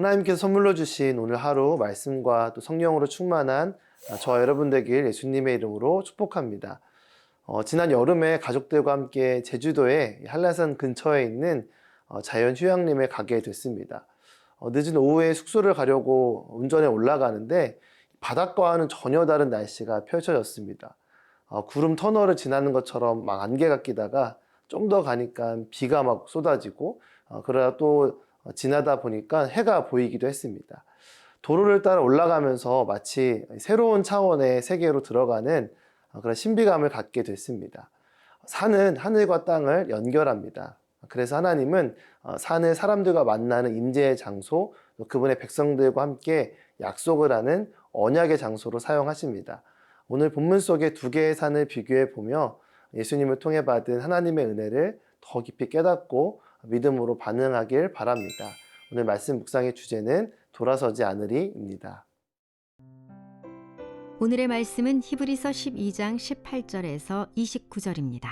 하나님께서 선물로 주신 오늘 하루 말씀과 또 성령으로 충만한 저와 여러분 되길 예수님의 이름으로 축복합니다. 지난 여름에 가족들과 함께 제주도의 한라산 근처에 있는 자연휴양림에 가게 됐습니다. 늦은 오후에 숙소를 가려고 운전에 올라가는데 바닷가와는 전혀 다른 날씨가 펼쳐졌습니다. 구름 터널을 지나는 것처럼 막 안개가 끼다가 좀 더 가니까 비가 막 쏟아지고 그러다 또 지나다 보니까 해가 보이기도 했습니다. 도로를 따라 올라가면서 마치 새로운 차원의 세계로 들어가는 그런 신비감을 갖게 됐습니다. 산은 하늘과 땅을 연결합니다. 그래서 하나님은 산을 사람들과 만나는 임재의 장소, 그분의 백성들과 함께 약속을 하는 언약의 장소로 사용하십니다. 오늘 본문 속의 두 개의 산을 비교해 보며 예수님을 통해 받은 하나님의 은혜를 더 깊이 깨닫고 믿음으로 반응하길 바랍니다. 오늘 말씀 묵상의 주제는 돌아서지 않으리입니다. 오늘의 말씀은 히브리서 12장 18절에서 29절입니다.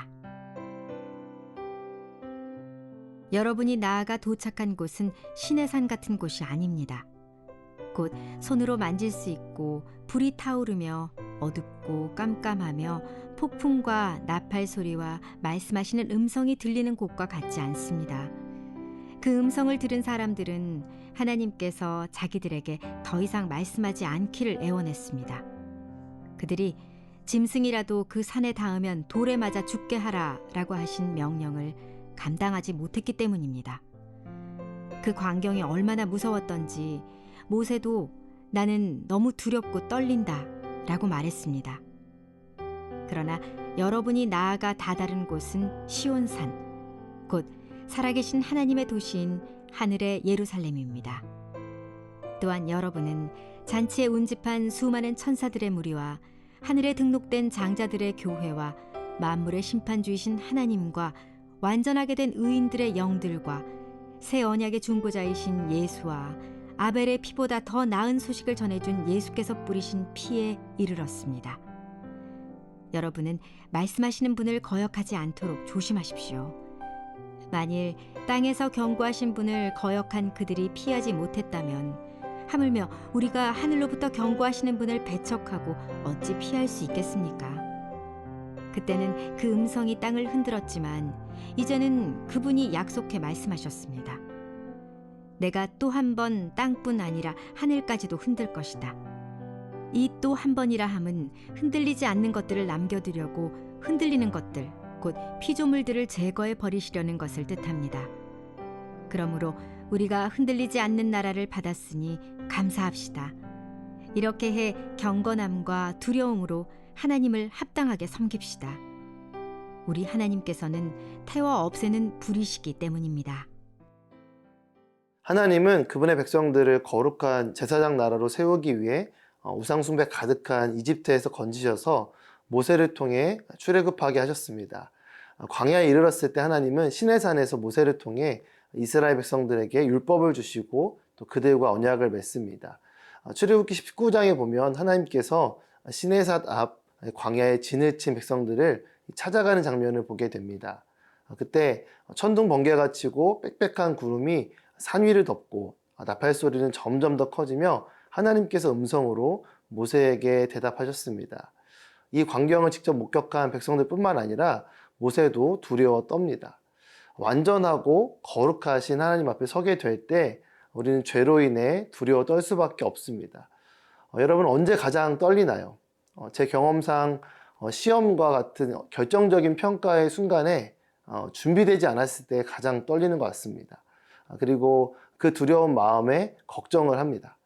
여러분이 나아가 도착한 곳은 시내산 같은 곳이 아닙니다. 곧 손으로 만질 수 있고 불이 타오르며 어둡고 깜깜하며 폭풍과 나팔 소리와 말씀하시는 음성이 들리는 곳과 같지 않습니다. 그 음성을 들은 사람들은 하나님께서 자기들에게 더 이상 말씀하지 않기를 애원했습니다. 그들이 짐승이라도 그 산에 닿으면 돌에 맞아 죽게 하라 라고 하신 명령을 감당하지 못했기 때문입니다. 그 광경이 얼마나 무서웠던지 모세도 나는 너무 두렵고 떨린다 라고 말했습니다. 그러나 여러분이 나아가 다다른 곳은 시온산, 곧 살아계신 하나님의 도시인 하늘의 예루살렘입니다. 또한 여러분은 잔치에 운집한 수많은 천사들의 무리와 하늘에 등록된 장자들의 교회와 만물의 심판주이신 하나님과 완전하게 된 의인들의 영들과 새 언약의 중보자이신 예수와 아벨의 피보다 더 나은 소식을 전해준 예수께서 뿌리신 피에 이르렀습니다. 여러분은 말씀하시는 분을 거역하지 않도록 조심하십시오. 만일 땅에서 경고하신 분을 거역한 그들이 피하지 못했다면 하물며 우리가 하늘로부터 경고하시는 분을 배척하고 어찌 피할 수 있겠습니까? 그때는 그 음성이 땅을 흔들었지만 이제는 그분이 약속해 말씀하셨습니다. 내가 또 한 번 땅뿐 아니라 하늘까지도 흔들 것이다. 이 또 한 번이라 함은 흔들리지 않는 것들을 남겨두려고 흔들리는 것들, 곧 피조물들을 제거해 버리시려는 것을 뜻합니다. 그러므로 우리가 흔들리지 않는 나라를 받았으니 감사합시다. 이렇게 해 경건함과 두려움으로 하나님을 합당하게 섬깁시다. 우리 하나님께서는 태워 없애는 불이시기 때문입니다. 하나님은 그분의 백성들을 거룩한 제사장 나라로 세우기 위해 우상숭배 가득한 이집트에서 건지셔서 모세를 통해 출애굽하게 하셨습니다. 광야에 이르렀을 때 하나님은 시내산에서 모세를 통해 이스라엘 백성들에게 율법을 주시고 또 그들과 언약을 맺습니다. 출애굽기 19장에 보면 하나님께서 시내산 앞 광야에 진을 친 백성들을 찾아가는 장면을 보게 됩니다. 그때 천둥 번개가 치고 빽빽한 구름이 산 위를 덮고 나팔 소리는 점점 더 커지며 하나님께서 음성으로 모세에게 대답하셨습니다. 이 광경을 직접 목격한 백성들뿐만 아니라 모세도 두려워 떱니다. 완전하고 거룩하신 하나님 앞에 서게 될 때 우리는 죄로 인해 두려워 떨 수밖에 없습니다. 여러분 언제 가장 떨리나요? 제 경험상 시험과 같은 결정적인 평가의 순간에 준비되지 않았을 때 가장 떨리는 것 같습니다. 그리고 그 두려운 마음에 걱정을 합니다.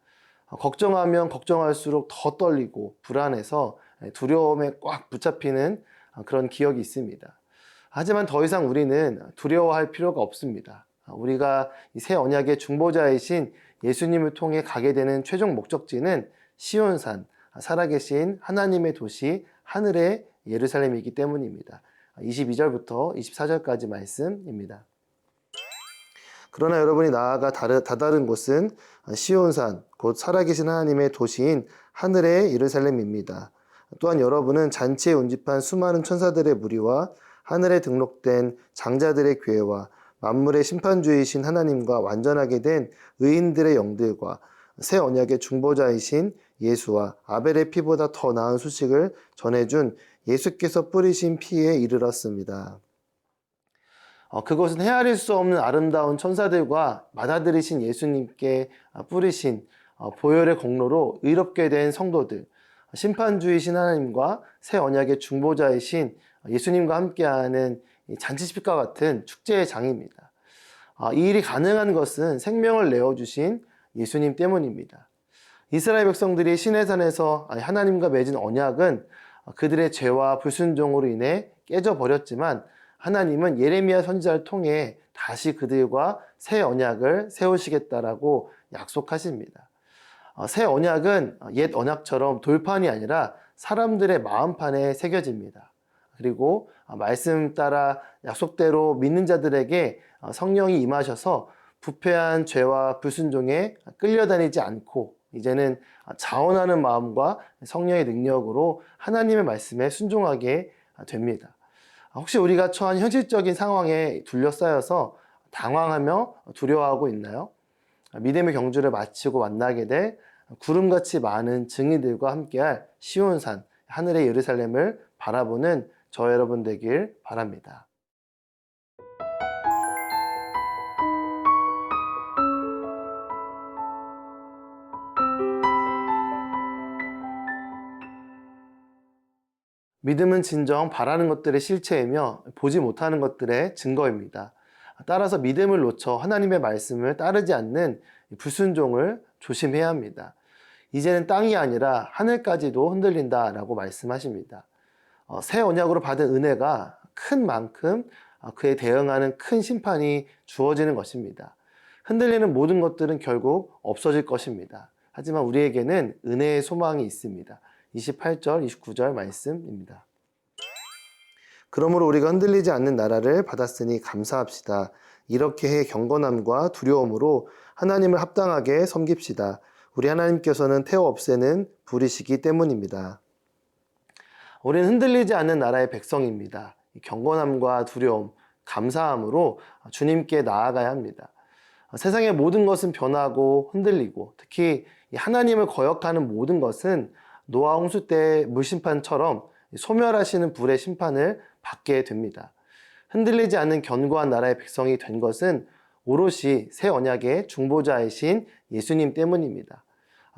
걱정하면 걱정할수록 더 떨리고 불안해서 두려움에 꽉 붙잡히는 그런 기억이 있습니다. 하지만 더 이상 우리는 두려워할 필요가 없습니다. 우리가 이 새 언약의 중보자이신 예수님을 통해 가게 되는 최종 목적지는 시온산, 살아계신 하나님의 도시 하늘의 예루살렘이기 때문입니다. 22절부터 24절까지 말씀입니다. 그러나 여러분이 나아가 다다른 곳은 시온산, 곧 살아계신 하나님의 도시인 하늘의 예루살렘입니다. 또한 여러분은 잔치에 운집한 수많은 천사들의 무리와 하늘에 등록된 장자들의 교회와 만물의 심판주이신 하나님과 완전하게 된 의인들의 영들과 새 언약의 중보자이신 예수와 아벨의 피보다 더 나은 소식을 전해준 예수께서 뿌리신 피에 이르렀습니다. 그것은 헤아릴 수 없는 아름다운 천사들과 맏아들이신 예수님께 뿌리신 보혈의 공로로 의롭게 된 성도들, 심판주이신 하나님과 새 언약의 중보자이신 예수님과 함께하는 잔치식과 같은 축제의 장입니다. 이 일이 가능한 것은 생명을 내어주신 예수님 때문입니다. 이스라엘 백성들이 시내산에서 하나님과 맺은 언약은 그들의 죄와 불순종으로 인해 깨져버렸지만 하나님은 예레미야 선지자를 통해 다시 그들과 새 언약을 세우시겠다라고 약속하십니다. 새 언약은 옛 언약처럼 돌판이 아니라 사람들의 마음판에 새겨집니다. 그리고 말씀 따라 약속대로 믿는 자들에게 성령이 임하셔서 부패한 죄와 불순종에 끌려다니지 않고 이제는 자원하는 마음과 성령의 능력으로 하나님의 말씀에 순종하게 됩니다. 혹시 우리가 처한 현실적인 상황에 둘러싸여서 당황하며 두려워하고 있나요? 믿음의 경주를 마치고 만나게 될 구름같이 많은 증인들과 함께할 시온산, 하늘의 예루살렘을 바라보는 저 여러분 되길 바랍니다. 믿음은 진정 바라는 것들의 실체이며 보지 못하는 것들의 증거입니다. 따라서 믿음을 놓쳐 하나님의 말씀을 따르지 않는 불순종을 조심해야 합니다. 이제는 땅이 아니라 하늘까지도 흔들린다라고 말씀하십니다. 새 언약으로 받은 은혜가 큰 만큼 그에 대응하는 큰 심판이 주어지는 것입니다. 흔들리는 모든 것들은 결국 없어질 것입니다. 하지만 우리에게는 은혜의 소망이 있습니다. 28절, 29절 말씀입니다. 그러므로 우리가 흔들리지 않는 나라를 받았으니 감사합시다. 이렇게 해 경건함과 두려움으로 하나님을 합당하게 섬깁시다. 우리 하나님께서는 태워 없애는 불이시기 때문입니다. 우리는 흔들리지 않는 나라의 백성입니다. 경건함과 두려움, 감사함으로 주님께 나아가야 합니다. 세상의 모든 것은 변하고 흔들리고 특히 하나님을 거역하는 모든 것은 노아 홍수 때 물심판처럼 소멸하시는 불의 심판을 받게 됩니다. 흔들리지 않는 견고한 나라의 백성이 된 것은 오롯이 새 언약의 중보자이신 예수님 때문입니다.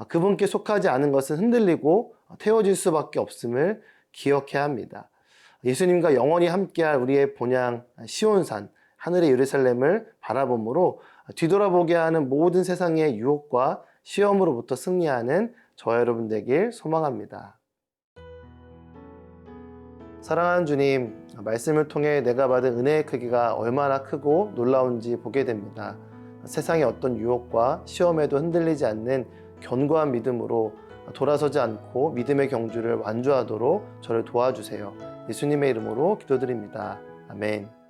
그분께 속하지 않은 것은 흔들리고 태워질 수밖에 없음을 기억해야 합니다. 예수님과 영원히 함께할 우리의 본향 시온산, 하늘의 예루살렘을 바라보므로 뒤돌아보게 하는 모든 세상의 유혹과 시험으로부터 승리하는 저와 여러분 되길 소망합니다. 사랑하는 주님, 말씀을 통해 내가 받은 은혜의 크기가 얼마나 크고 놀라운지 보게 됩니다. 세상의 어떤 유혹과 시험에도 흔들리지 않는 견고한 믿음으로 돌아서지 않고 믿음의 경주를 완주하도록 저를 도와주세요. 예수님의 이름으로 기도드립니다. 아멘.